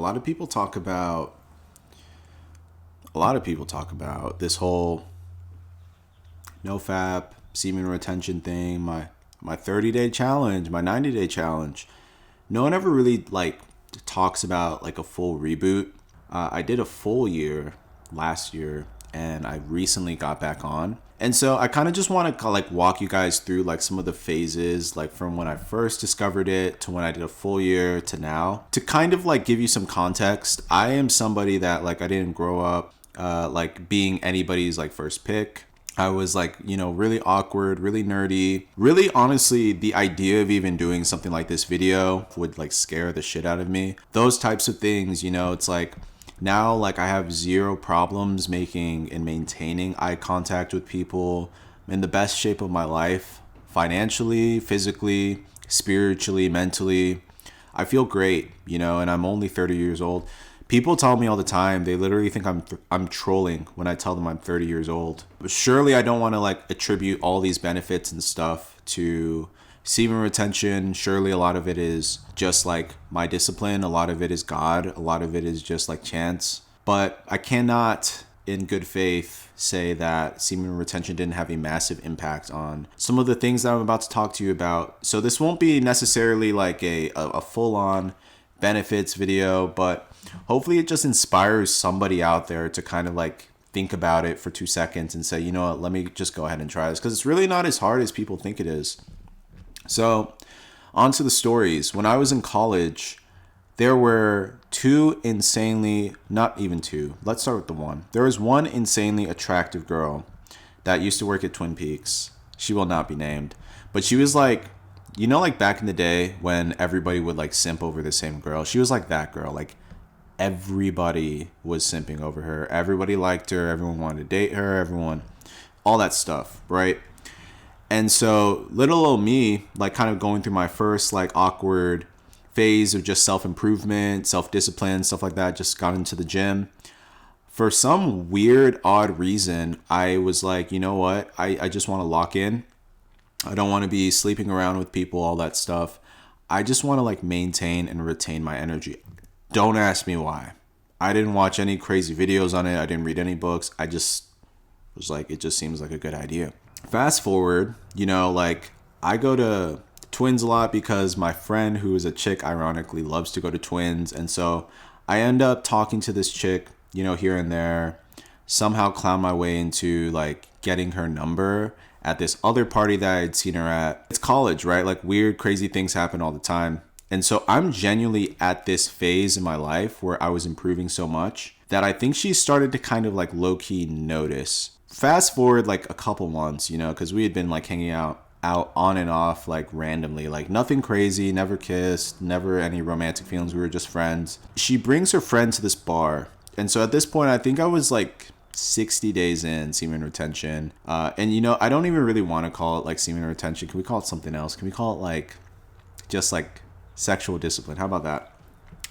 lot of people talk about this whole nofap semen retention thing, my 30-day challenge, my 90-day challenge. No one ever really like talks about like a full reboot. I did a full year last year and I recently got back on. And so I kind of just want to like walk you guys through like some of the phases, like from when I first discovered it to when I did a full year to now, to kind of like give you some context. I am somebody that like I didn't grow up like being anybody's like first pick. I was like, really awkward, really nerdy. Really, honestly, the idea of even doing something like this video would like scare the shit out of me. Those types of things, it's like now like I have zero problems making and maintaining eye contact with people. I'm in the best shape of my life, financially, physically, spiritually, mentally. I feel great, and I'm only 30 years old. People tell me all the time, they literally think I'm trolling when I tell them I'm 30 years old. But surely I don't want to like attribute all these benefits and stuff to semen retention. Surely a lot of it is just like my discipline. A lot of it is God. A lot of it is just like chance. But I cannot in good faith say that semen retention didn't have a massive impact on some of the things that I'm about to talk to you about. So this won't be necessarily like a full-on benefits video, but hopefully it just inspires somebody out there to kind of like think about it for 2 seconds and say, you know what, let me just go ahead and try this, because it's really not as hard as people think it is. So on to the stories. When I was in college, there were not even two. Let's start with the one. There was one insanely attractive girl that used to work at Twin Peaks. She will not be named, but she was like, like back in the day when everybody would like simp over the same girl. She was like that girl. Like everybody was simping over her. Everybody liked her. Everyone wanted to date her. All that stuff, right? And so little old me, like kind of going through my first like awkward phase of just self-improvement, self-discipline, stuff like that, just got into the gym. For some weird, odd reason, I was like, you know what? I just want to lock in. I don't want to be sleeping around with people, all that stuff. I just want to like maintain and retain my energy. Don't ask me why. I didn't watch any crazy videos on it. I didn't read any books. I just was like, it just seems like a good idea. Fast forward, like I go to Twins a lot because my friend, who is a chick, ironically loves to go to Twins. And so I end up talking to this chick, here and there, somehow clown my way into like getting her number at this other party that I'd seen her at. It's college, right? Like weird, crazy things happen all the time. And so I'm genuinely at this phase in my life where I was improving so much that I think she started to kind of like low-key notice. Fast forward like a couple months, because we had been like hanging out on and off like randomly, like nothing crazy, never kissed, never any romantic feelings. We were just friends. She brings her friend to this bar. And so at this point, I think I was like 60 days in semen retention. And I don't even really want to call it like semen retention. Can we call it something else? Can we call it like just like sexual discipline? How about that?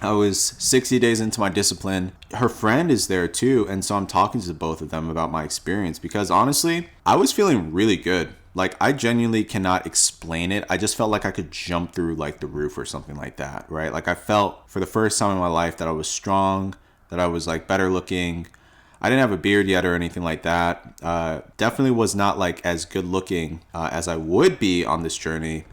I was 60 days into my discipline. Her friend is there too. And so I'm talking to both of them about my experience, because honestly, I was feeling really good. Like I genuinely cannot explain it. I just felt like I could jump through like the roof or something like that, right? Like I felt for the first time in my life that I was strong, that I was like better looking. I didn't have a beard yet or anything like that. Definitely was not like as good looking as I would be on this journey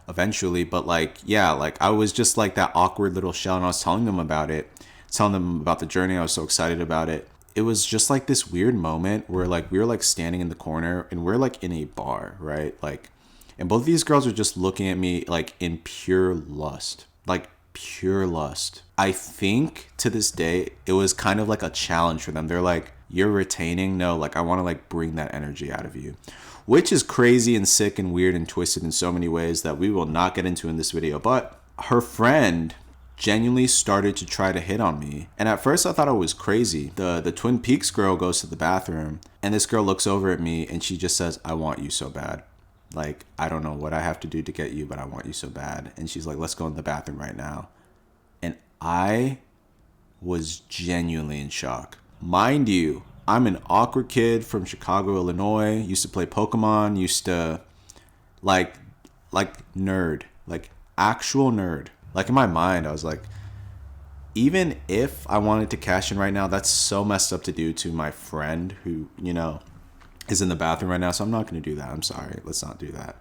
eventually. But like, yeah, like I was just like that awkward little shell, and I was telling them about it, telling them about the journey. I was so excited about it. It was just like this weird moment where like we were like standing in the corner and we're like in a bar, right? Like, and both of these girls are just looking at me like in pure lust, like pure lust. I think to this day, it was kind of like a challenge for them. They're like, you're retaining? No, like I want to like bring that energy out of you, which is crazy and sick and weird and twisted in so many ways that we will not get into in this video. But her friend genuinely started to try to hit on me. And at first I thought I was crazy. The Twin Peaks girl goes to the bathroom and this girl looks over at me and she just says, I want you so bad. Like, I don't know what I have to do to get you, but I want you so bad. And she's like, let's go in the bathroom right now. And I was genuinely in shock. Mind you, I'm an awkward kid from Chicago, Illinois. Used to play Pokemon. Used to like nerd, like actual nerd. Like in my mind, I was like, even if I wanted to cash in right now, that's so messed up to do to my friend who, is in the bathroom right now. So I'm not going to do that. I'm sorry. Let's not do that.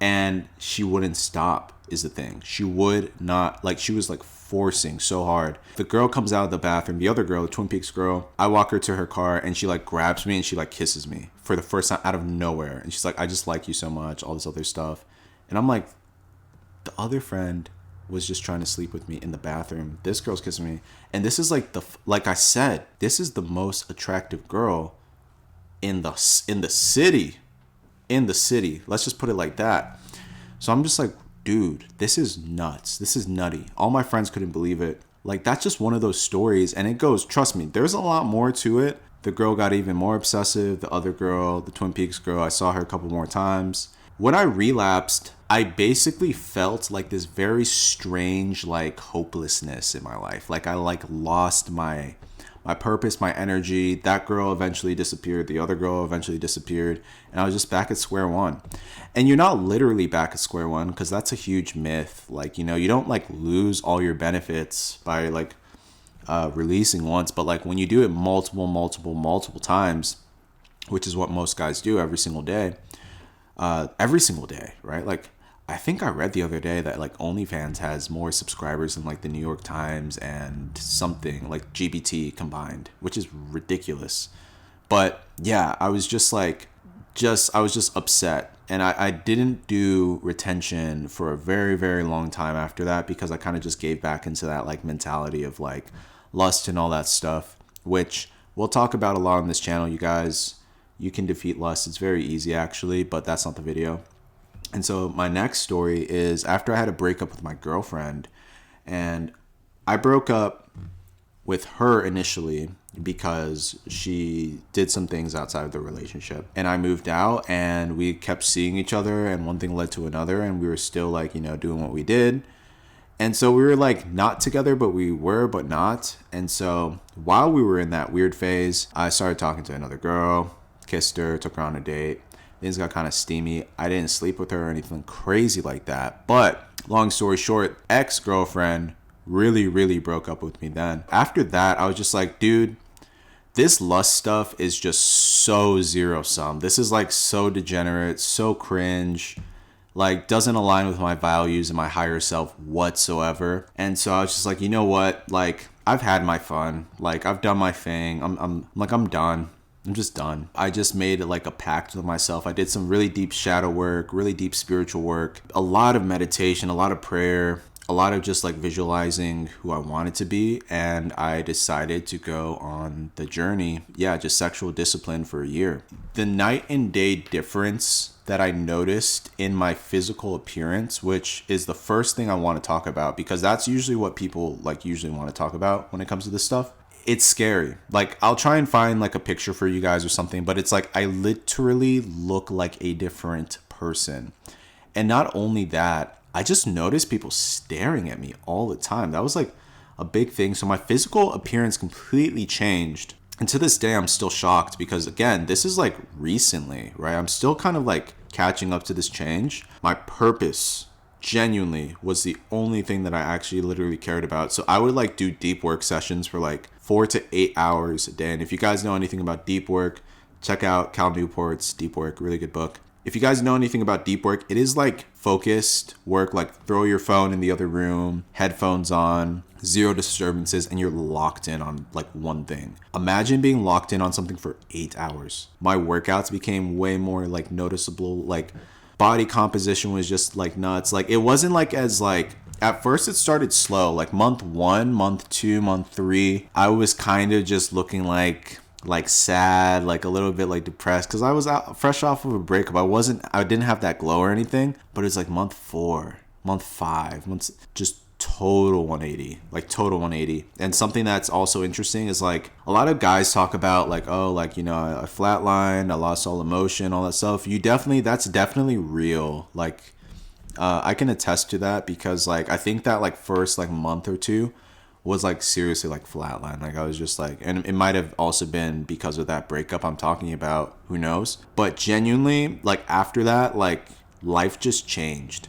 And she wouldn't stop is the thing. She would not, like, she was like forcing so hard. The girl comes out of the bathroom, the other girl, the Twin Peaks girl, I walk her to her car and she like grabs me and she like kisses me for the first time out of nowhere. And she's like, I just like you so much, all this other stuff. And I'm like, the other friend was just trying to sleep with me in the bathroom. This girl's kissing me. And this is like like I said, this is the most attractive girl in the city. In the city. Let's just put it like that. So I'm just like, dude, this is nuts. This is nutty. All my friends couldn't believe it. Like, that's just one of those stories. And it goes, trust me, there's a lot more to it. The girl got even more obsessive. The other girl, the Twin Peaks girl, I saw her a couple more times. When I relapsed, I basically felt like this very strange, like, hopelessness in my life. Like, I like lost my purpose, my energy. That girl eventually disappeared. The other girl eventually disappeared. And I was just back at square one. And you're not literally back at square one, because that's a huge myth. Like, you don't like lose all your benefits by like releasing once. But like when you do it multiple times, which is what most guys do every single day, right? Like, I think I read the other day that like OnlyFans has more subscribers than like the New York Times and something like GBT combined, which is ridiculous. But yeah, I was just upset. And I didn't do retention for a very, very long time after that, because I kind of just gave back into that like mentality of like lust and all that stuff, which we'll talk about a lot on this channel. You guys, you can defeat lust. It's very easy actually, but that's not the video. And so my next story is after I had a breakup with my girlfriend, and I broke up with her initially because she did some things outside of the relationship, and I moved out and we kept seeing each other, and one thing led to another, and we were still like, doing what we did. And so we were like not together, but we were, but not. And so while we were in that weird phase, I started talking to another girl, kissed her, took her on a date. Things got kind of steamy. I didn't sleep with her or anything crazy like that. But long story short, ex-girlfriend really broke up with me then. After that, I was just like, dude, this lust stuff is just so zero sum. This is like so degenerate, so cringe, like doesn't align with my values and my higher self whatsoever. And so I was just like, you know what? Like, I've had my fun. Like, I've done my thing. I'm done. I'm just done. I just made like a pact with myself. I did some really deep shadow work, really deep spiritual work, a lot of meditation, a lot of prayer, a lot of just like visualizing who I wanted to be. And I decided to go on the journey. Yeah, just sexual discipline for a year. The night and day difference that I noticed in my physical appearance, which is the first thing I want to talk about, because that's usually what people like usually want to talk about when it comes to this stuff. It's scary. Like, I'll try and find like a picture for you guys or something, but it's like I literally look like a different person. And not only that, I just noticed people staring at me all the time. That was like a big thing. So my physical appearance completely changed. And to this day, I'm still shocked because, again, this is like recently, right? I'm still kind of like catching up to this change. My purpose genuinely was the only thing that I actually literally cared about. So I would like do deep work sessions for like 4 to 8 hours a day. And if you guys know anything about deep work, check out Cal Newport's Deep Work, really good book. If you guys know anything about deep work, it is like focused work, like throw your phone in the other room, headphones on, zero disturbances, and you're locked in on like one thing. Imagine being locked in on something for 8 hours. My workouts became way more like noticeable, like body composition was just like nuts. Like, it wasn't like as like, at first it started slow, like month 1, month 2, month 3, I was kind of just looking like sad, like a little bit like depressed, because I was out fresh off of a breakup. I didn't have that glow or anything, but it's like month 4, month 5, months, just total 180, like total 180. And something that's also interesting is like a lot of guys talk about like, oh, like, I flatlined, I lost all emotion, all that stuff. That's definitely real. Like, I can attest to that, because like I think that like first like month or two was like seriously like flatline. Like, I was just like, and it might have also been because of that breakup I'm talking about, who knows. But genuinely, like after that, like life just changed.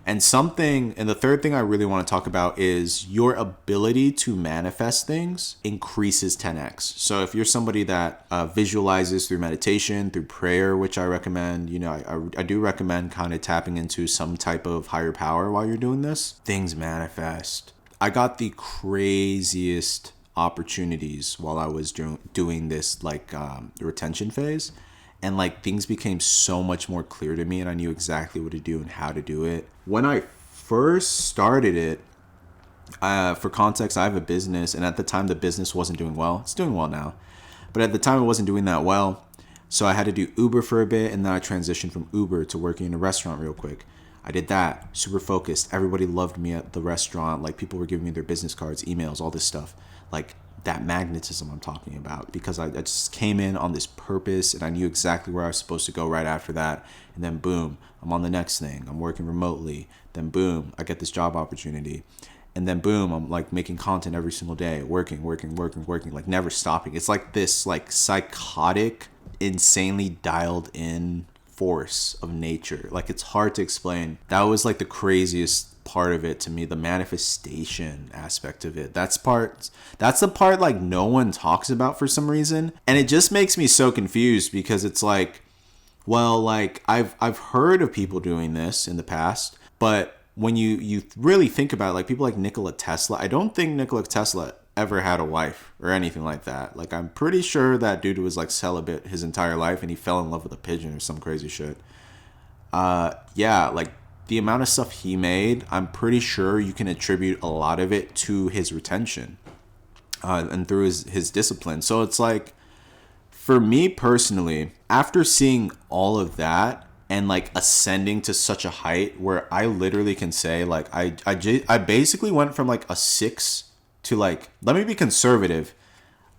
And the third thing I really want to talk about is your ability to manifest things increases 10x. So if you're somebody that visualizes through meditation, through prayer, which I recommend, I do recommend kind of tapping into some type of higher power while you're doing this, things manifest. I got the craziest opportunities while I was doing this retention phase. And things became so much more clear to me, and I knew exactly what to do and how to do it. When I first started it, for context, I have a business, and at the time the business wasn't doing well. It's doing well now, but at the time it wasn't doing that well. So I had to do Uber for a bit, and then I transitioned from Uber to working in a restaurant real quick. I did that, super focused. Everybody loved me at the restaurant. People were giving me their business cards, emails, all this stuff. That magnetism I'm talking about, because I just came in on this purpose and I knew exactly where I was supposed to go right after that. And then boom, I'm on the next thing. I'm working remotely. Then boom, I get this job opportunity. And then boom, I'm making content every single day, working, never stopping. It's this psychotic, insanely dialed in force of nature. It's hard to explain. That was the craziest part of it to me, the manifestation aspect of it. That's the part no one talks about for some reason, and it just makes me so confused, because it's I've heard of people doing this in the past, but when you really think about it, people like Nikola Tesla, I don't think Nikola Tesla ever had a wife or anything like that. I'm pretty sure that dude was celibate his entire life, and he fell in love with a pigeon or some crazy shit. The amount of stuff he made, I'm pretty sure you can attribute a lot of it to his retention and through his discipline. So it's for me personally, after seeing all of that and ascending to such a height where I literally can say I basically went from a 6 to let me be conservative,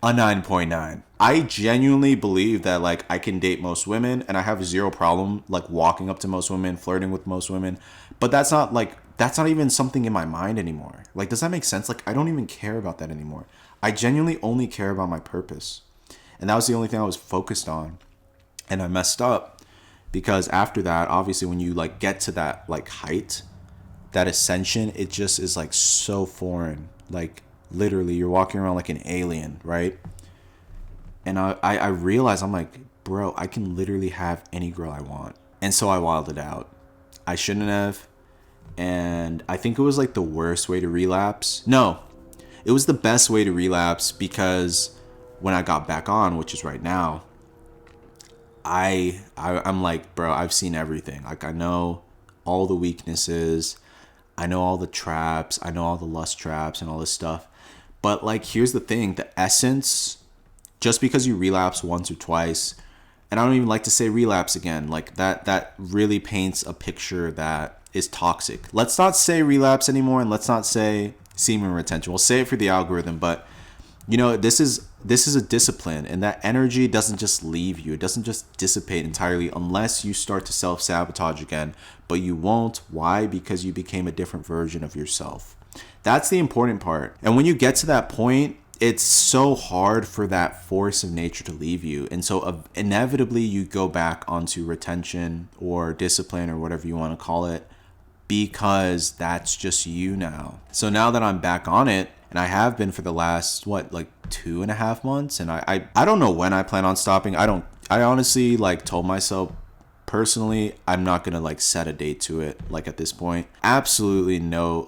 a 9.9. I genuinely believe that I can date most women, and I have zero problem walking up to most women, flirting with most women. But that's not even something in my mind anymore. Does that make sense? I don't even care about that anymore. I genuinely only care about my purpose. And that was the only thing I was focused on. And I messed up, because after that, obviously when you get to that height, that ascension, it just is so foreign. Literally, you're walking around like an alien, right? And I realized, I'm bro, I can literally have any girl I want. And so I wilded out. I shouldn't have. And I think it was the worst way to relapse. No, it was the best way to relapse, because when I got back on, which is right now, I'm bro, I've seen everything. I know all the weaknesses. I know all the traps. I know all the lust traps and all this stuff. But here's the thing, the essence, just because you relapse once or twice, and I don't even like to say relapse again, that really paints a picture that is toxic. Let's not say relapse anymore, and let's not say semen retention. We'll say it for the algorithm, but this is a discipline, and that energy doesn't just leave you. It doesn't just dissipate entirely unless you start to self-sabotage again. But you won't. Why? Because you became a different version of yourself. That's the important part. And when you get to that point, it's so hard for that force of nature to leave you. And so inevitably you go back onto retention or discipline or whatever you want to call it, because that's just you now. So now that I'm back on it, and I have been for the last 2.5 months, and I don't know when I plan on stopping. I honestly told myself personally, I'm not gonna set a date to it at this point. Absolutely no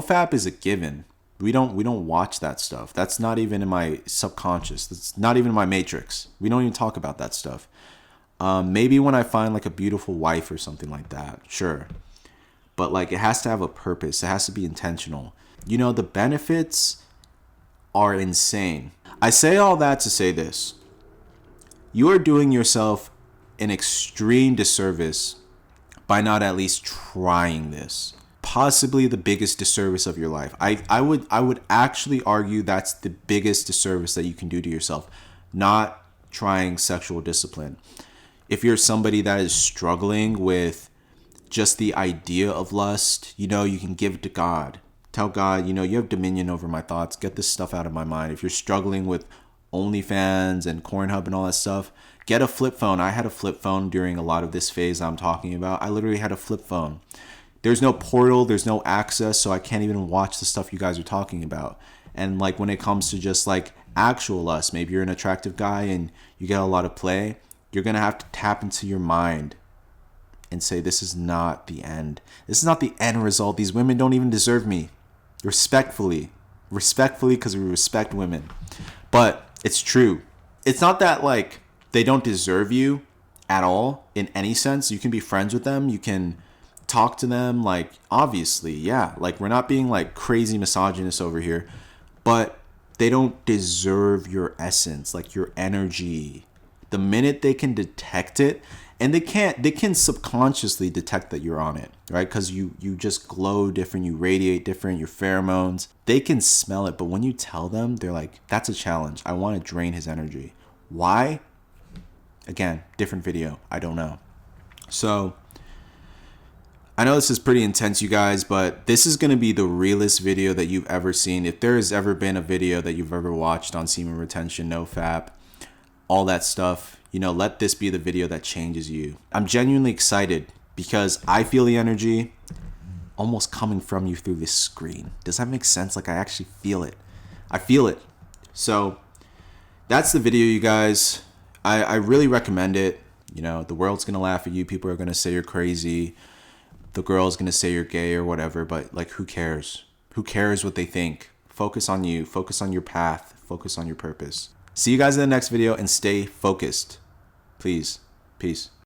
FAP is a given. We don't watch that stuff. That's not even in my subconscious. That's not even in my matrix. We don't even talk about that stuff. Maybe when I find a beautiful wife or something like that, sure. But it has to have a purpose. It has to be intentional. The benefits are insane. I say all that to say this. You are doing yourself an extreme disservice by not at least trying this. Possibly the biggest disservice of your life. I would actually argue that's the biggest disservice that you can do to yourself, not trying sexual discipline. If you're somebody that is struggling with just the idea of lust, you can give it to God. Tell God, you have dominion over my thoughts. Get this stuff out of my mind. If you're struggling with OnlyFans and Pornhub and all that stuff, get a flip phone. I had a flip phone during a lot of this phase I'm talking about. I literally had a flip phone. there's no portal, there's no access, so I can't even watch the stuff you guys are talking about. And like when it comes to just like actual lust, maybe you're an attractive guy and you get a lot of play, you're gonna have to tap into your mind and say, this is not the end. This is not the end result. These women don't even deserve me. Respectfully, because we respect women. But it's true. It's not that like they don't deserve you at all in any sense. You can be friends with them. You can talk to them. Like, obviously, yeah. Like, we're not being like crazy misogynists over here. But they don't deserve your essence, like your energy. The minute they can detect it, and they can subconsciously detect that you're on it, right? Because you just glow different, you radiate different, your pheromones. They can smell it, but when you tell them, they're like, that's a challenge. I want to drain his energy. Why? Again, different video. I don't know. So I know this is pretty intense, you guys, but this is going to be the realest video that you've ever seen. If there has ever been a video that you've ever watched on semen retention, nofap, all that stuff, you know, let this be the video that changes you. I'm genuinely excited because I feel the energy almost coming from you through this screen. Does that make sense? Like, I actually feel it. I feel it. So that's the video, you guys. I really recommend it. You know, the world's going to laugh at you. People are going to say you're crazy. The girl's going to say you're gay or whatever, but like, who cares? Who cares what they think? Focus on you. Focus on your path. Focus on your purpose. See you guys in the next video and stay focused. Please. Peace.